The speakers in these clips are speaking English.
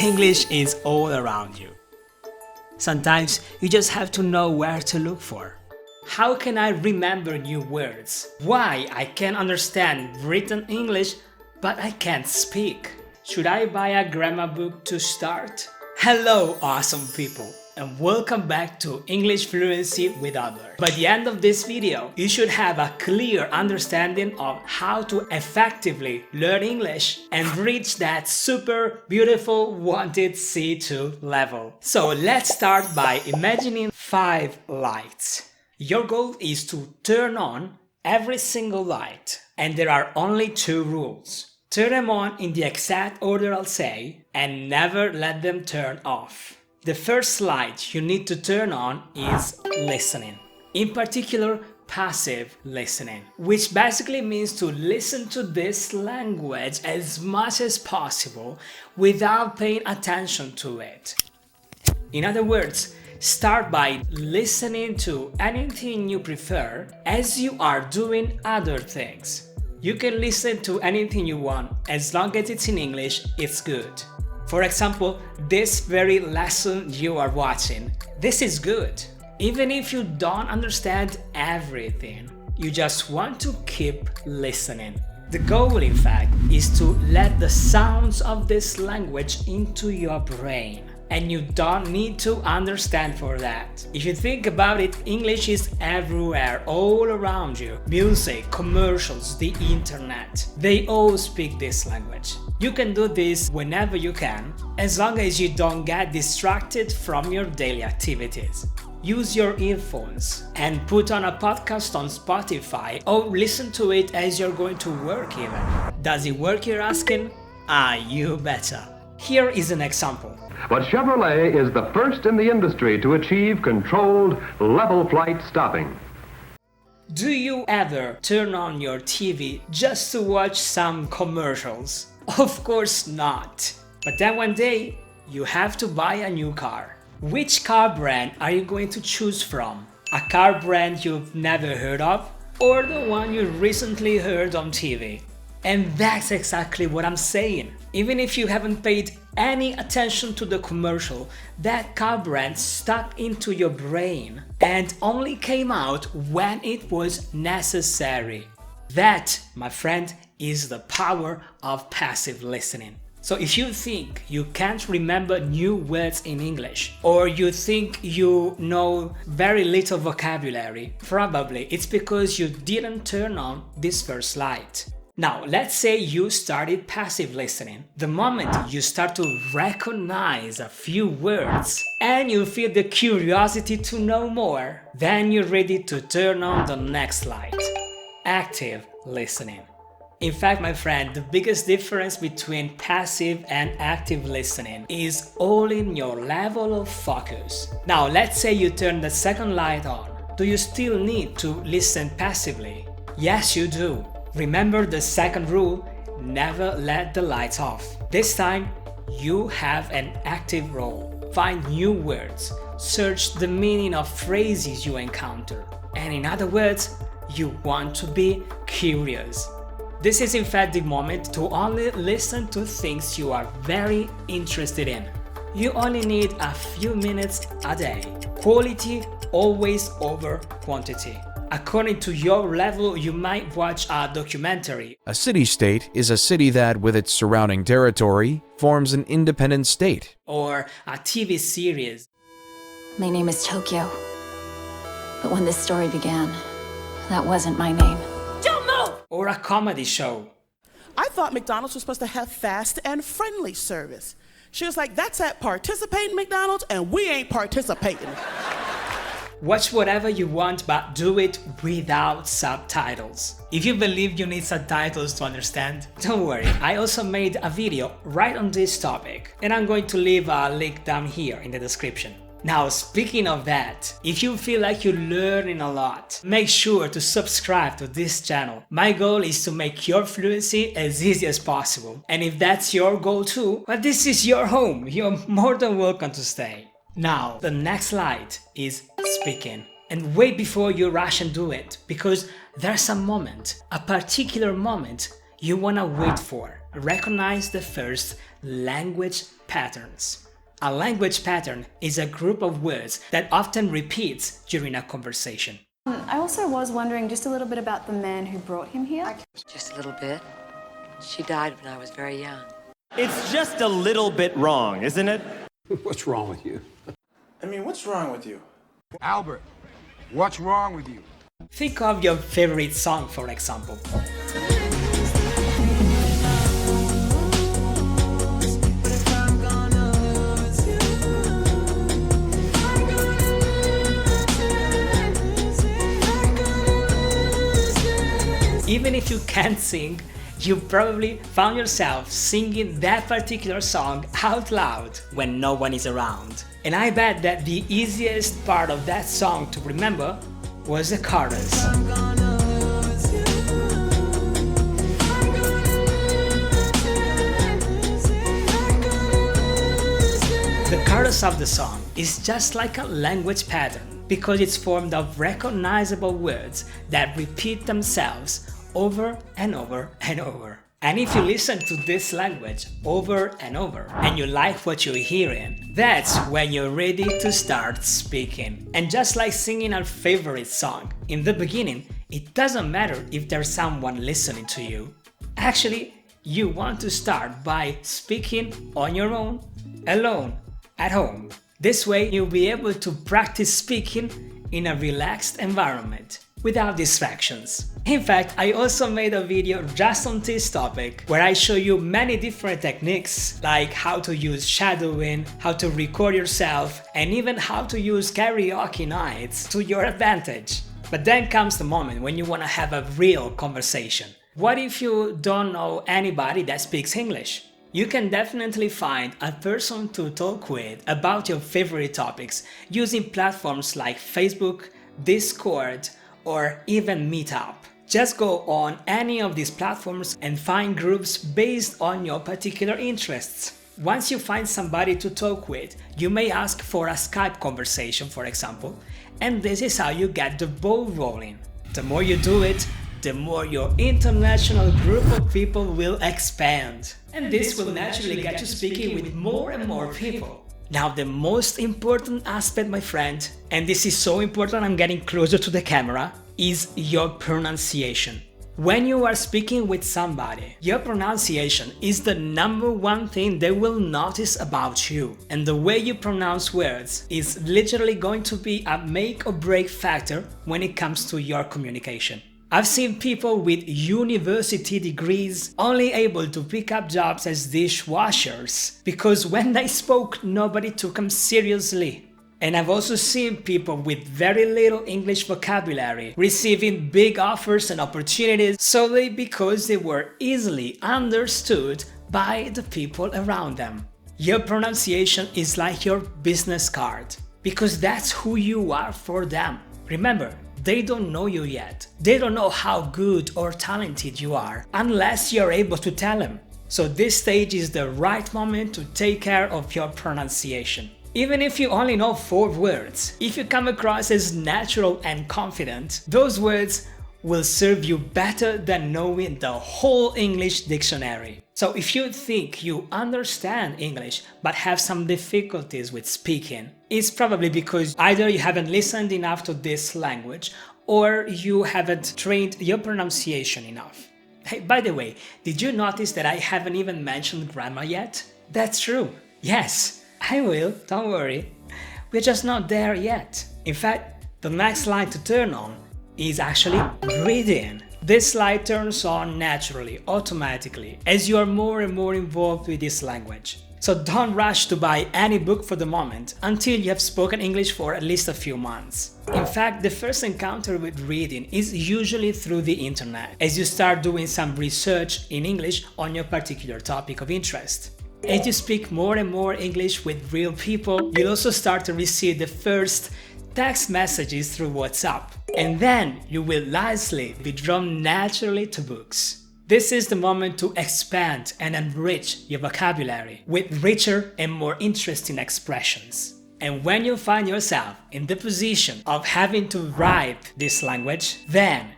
English is all around you. Sometimes you just have to know where to look for. How can I remember new words? Why I can understand written English but I can't speak? Should I buy a grammar book to start? Hello awesome people, and welcome back to English Fluency with Adler. By the end of this video, you should have a clear understanding of how to effectively learn English and reach that super beautiful wanted C2 level. So let's start by imagining 5 lights. Your goal is to turn on every single light, and there are only 2 rules. Turn them on in the exact order I'll say, and never let them turn off. The first light you need to turn on is listening. In particular, passive listening, which basically means to listen to this language as much as possible without paying attention to it. In other words, start by listening to anything you prefer as you are doing other things. You can listen to anything you want, as long as it's in English, it's good. For example, this very lesson you are watching, this is good. Even if you don't understand everything, you just want to keep listening. The goal, in fact, is to let the sounds of this language into your brain. And you don't need to understand for that. If you think about it, English is everywhere, all around you. Music, commercials, the internet. They all speak this language. You can do this whenever you can, as long as you don't get distracted from your daily activities. Use your earphones and put on a podcast on Spotify or listen to it as you're going to work even. Does it work, you're asking? You betcha. Here is an example. But Chevrolet is the first in the industry to achieve controlled level flight stopping. Do you ever turn on your TV just to watch some commercials? Of course not. But then one day, you have to buy a new car. Which car brand are you going to choose from? A car brand you've never heard of? Or the one you recently heard on TV? And that's exactly what I'm saying. Even if you haven't paid any attention to the commercial, that car brand stuck into your brain and only came out when it was necessary. That, my friend, is the power of passive listening. So if you think you can't remember new words in English, or you think you know very little vocabulary, probably it's because you didn't turn on this first light. Now, let's say you started passive listening. The moment you start to recognize a few words and you feel the curiosity to know more, then you're ready to turn on the next light. Active listening. In fact, my friend, the biggest difference between passive and active listening is all in your level of focus. Now, let's say you turn the second light on. Do you still need to listen passively? Yes, you do. Remember the second rule, never let the lights off. This time, you have an active role. Find new words, search the meaning of phrases you encounter. And in other words, you want to be curious. This is in fact the moment to only listen to things you are very interested in. You only need a few minutes a day. Quality always over quantity. According to your level, you might watch a documentary. A city-state is a city that, with its surrounding territory, forms an independent state. Or a TV series. My name is Tokyo. But when this story began, that wasn't my name. Don't move! Or a comedy show. I thought McDonald's was supposed to have fast and friendly service. She was like, that's at participating McDonald's, and we ain't participating. Watch whatever you want, but do it without subtitles. If you believe you need subtitles to understand, don't worry, I also made a video right on this topic, and I'm going to leave a link down here in the description. Now, speaking of that, if you feel like you're learning a lot, make sure to subscribe to this channel. My goal is to make your fluency as easy as possible. And if that's your goal too, well, this is your home. You're more than welcome to stay. Now, the next slide is speaking. And wait before you rush and do it, because there's a moment, a particular moment you wanna wait for. recognize the first language patterns. A language pattern is a group of words that often repeats during a conversation. I also was wondering just a little bit about the man who brought him here. Just a little bit. She died when I was very young. It's just a little bit wrong, isn't it? What's wrong with you? I mean, what's wrong with you? Albert, what's wrong with you? Think of your favorite song, for example. Even if you can't sing, you probably found yourself singing that particular song out loud when no one is around. And I bet that the easiest part of that song to remember was the chorus. The chorus of the song is just like a language pattern because it's formed of recognizable words that repeat themselves over and over and over. And if you listen to this language over and over and you like what you're hearing, that's when you're ready to start speaking. And just like singing our favorite song, in the beginning, it doesn't matter if there's someone listening to you. Actually, you want to start by speaking on your own, alone, at home. This way, you'll be able to practice speaking in a relaxed environment, without distractions. In fact, I also made a video just on this topic where I show you many different techniques like how to use shadowing, how to record yourself, and even how to use karaoke nights to your advantage. But then comes the moment when you want to have a real conversation. What if you don't know anybody that speaks English? You can definitely find a person to talk with about your favorite topics using platforms like Facebook, Discord, or even Meetup. Just go on any of these platforms and find groups based on your particular interests. Once you find somebody to talk with, you may ask for a Skype conversation, for example, and this is how you get the ball rolling. The more you do it, the more your international group of people will expand. And this will naturally get you speaking with more and more people. Now, the most important aspect, my friend, and this is so important, I'm getting closer to the camera, is your pronunciation. When you are speaking with somebody, your pronunciation is the number one thing they will notice about you. And the way you pronounce words is literally going to be a make or break factor when it comes to your communication. I've seen people with university degrees only able to pick up jobs as dishwashers because when they spoke, nobody took them seriously. And I've also seen people with very little English vocabulary receiving big offers and opportunities solely because they were easily understood by the people around them. Your pronunciation is like your business card because that's who you are for them. Remember, they don't know you yet. They don't know how good or talented you are unless you're able to tell them. So this stage is the right moment to take care of your pronunciation. Even if you only know 4 words, if you come across as natural and confident, those words will serve you better than knowing the whole English dictionary. So if you think you understand English but have some difficulties with speaking, it's probably because either you haven't listened enough to this language or you haven't trained your pronunciation enough. Hey, by the way, did you notice that I haven't even mentioned grammar yet? That's true. Yes, I will, don't worry. We're just not there yet. In fact, the next slide to turn on is actually reading. This slide turns on naturally, automatically, as you are more and more involved with this language. So don't rush to buy any book for the moment until you have spoken English for at least a few months. In fact, the first encounter with reading is usually through the internet, as you start doing some research in English on your particular topic of interest. As you speak more and more English with real people, you'll also start to receive the first text messages through WhatsApp. And then you will lastly be drawn naturally to books. This is the moment to expand and enrich your vocabulary with richer and more interesting expressions. And when you find yourself in the position of having to write this language, then,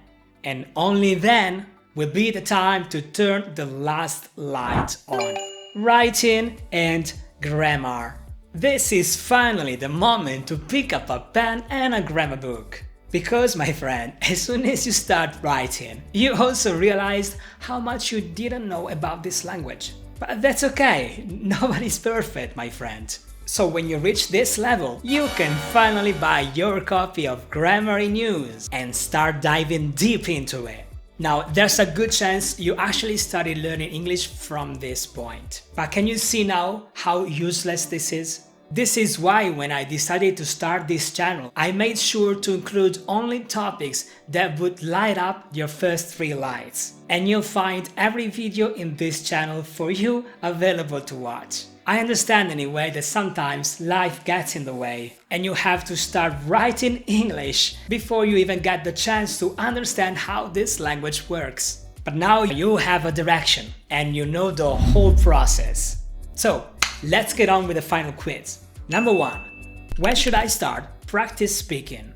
and only then, will be the time to turn the last light on. Writing and grammar. This is finally the moment to pick up a pen and a grammar book. Because, my friend, as soon as you start writing, you also realized how much you didn't know about this language. But that's okay, nobody's perfect, my friend. So when you reach this level, you can finally buy your copy of Grammar News and start diving deep into it. Now, there's a good chance you actually started learning English from this point. But can you see now how useless this is? This is why when I decided to start this channel, I made sure to include only topics that would light up your first 3 lights. And you'll find every video in this channel for you available to watch. I understand anyway that sometimes life gets in the way and you have to start writing English before you even get the chance to understand how this language works. But now you have a direction and you know the whole process. So let's get on with the final quiz. Number 1. When should I start practice speaking?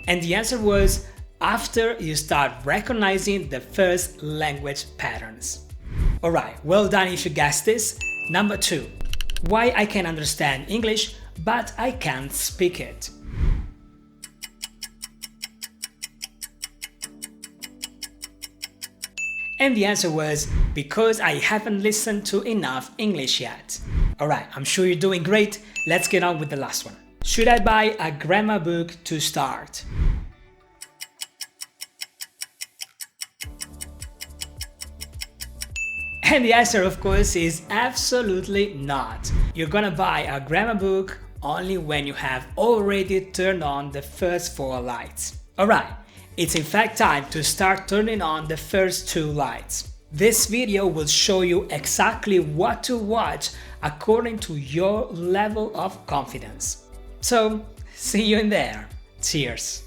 And the answer was after you start recognizing the first language patterns. Alright, well done if you guessed this. Number 2. Why I can understand English but I can't speak it. And the answer was because I haven't listened to enough English yet. Alright, I'm sure you're doing great. Let's get on with the last one. Should I buy a grammar book to start? And the answer, of course, is absolutely not. You're gonna buy a grammar book only when you have already turned on the first 4 lights. Alright, it's in fact time to start turning on the first 2 lights. This video will show you exactly what to watch according to your level of confidence. So, see you in there. Cheers!